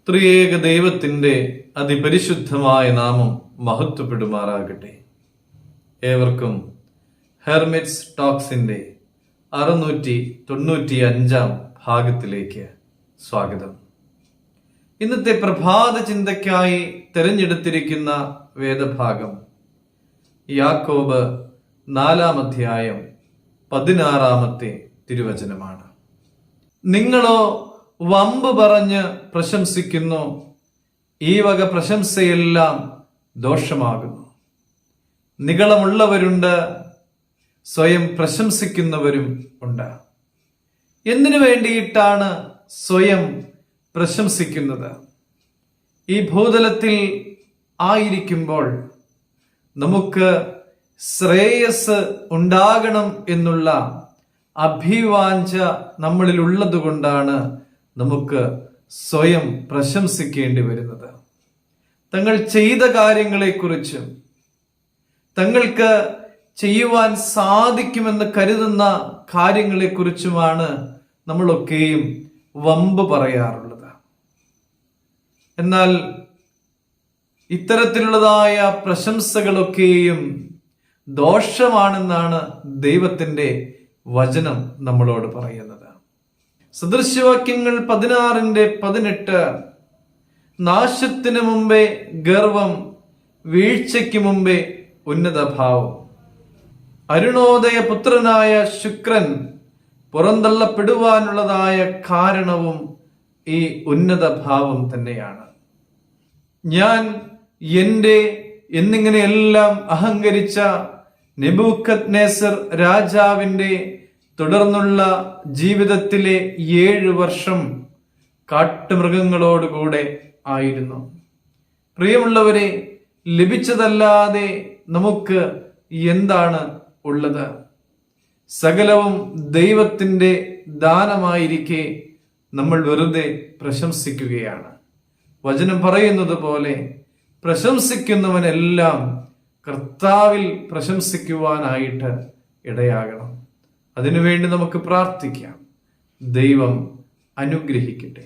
ത്രിയേക ദൈവത്തിന്റെ അതിപരിശുദ്ധമായ നാമം മഹത്വപ്പെടുമാറാകട്ടെ. ഏവർക്കും ഹെർമിറ്റ്സ് ടോക്സിന്റെ 695 ഭാഗത്തിലേക്ക് സ്വാഗതം. ഇന്നത്തെ പ്രഭാത ചിന്തയ്ക്കായി തിരഞ്ഞെടുത്തിരിക്കുന്ന വേദഭാഗം യാക്കോബ് 4 16 തിരുവചനമാണ്. നിങ്ങളോ വമ്പ് പറഞ്ഞ് പ്രശംസിക്കുന്നു, ഈ വക പ്രശംസയെല്ലാം ദോഷമാകുന്നു. നിഗളമുള്ളവരുണ്ട്, സ്വയം പ്രശംസിക്കുന്നവരും ഉണ്ട്. എന്തിനു വേണ്ടിയിട്ടാണ് സ്വയം പ്രശംസിക്കുന്നത്? ഈ ഭൂതലത്തിൽ ആയിരിക്കുമ്പോൾ നമുക്ക് ശ്രേയസ് ഉണ്ടാകണം എന്നുള്ള അഭിവാഞ്ച നമ്മളിൽ ഉള്ളത് കൊണ്ടാണ് നമുക്ക് സ്വയം പ്രശംസിക്കേണ്ടി വരുന്നത്. തങ്ങൾ ചെയ്ത കാര്യങ്ങളെക്കുറിച്ചും തങ്ങൾക്ക് ചെയ്യുവാൻ സാധിക്കുമെന്ന് കരുതുന്ന കാര്യങ്ങളെക്കുറിച്ചുമാണ് നമ്മളൊക്കെയും വമ്പ് പറയാറുള്ളത്. എന്നാൽ ഇത്തരത്തിലുള്ളതായ പ്രശംസകളൊക്കെയും ദോഷമാണെന്നാണ് ദൈവത്തിന്റെ വചനം നമ്മളോട് പറയുന്നത്. സദൃശവാക്യങ്ങൾ 16:18 നാശത്തിന് മുമ്പേ ഗർവം, വീഴ്ചയ്ക്ക് മുമ്പേ ഉന്നതഭാവം. അരുണോദയ പുത്രനായ ശുക്രൻ പുറന്തള്ളപ്പെടുവാനുള്ളതായ കാരണവും ഈ ഉന്നതഭാവം തന്നെയാണ്. ഞാൻ എൻ്റെ എന്നിങ്ങനെയെല്ലാം അഹങ്കരിച്ച നെബൂഖദ്നേസർ രാജാവിന്റെ തുടർന്നുള്ള ജീവിതത്തിലെ 7 വർഷം കാട്ടുമൃഗങ്ങളോടുകൂടെ ആയിരുന്നു. പ്രിയമുള്ളവരെ, ലഭിച്ചതല്ലാതെ നമുക്ക് എന്താണ് ഉള്ളത്? സകലവും ദൈവത്തിന്റെ ദാനമായിരിക്കെ നമ്മൾ വെറുതെ പ്രശംസിക്കുകയാണ്. വചനം പറയുന്നത് പോലെ പ്രശംസിക്കുന്നവനെല്ലാം കർത്താവിൽ പ്രശംസിക്കുവാനായിട്ട് ഇടയാകണം. അതിനുവേണ്ടി നമുക്ക് പ്രാർത്ഥിക്കാം. ദൈവം അനുഗ്രഹിക്കട്ടെ.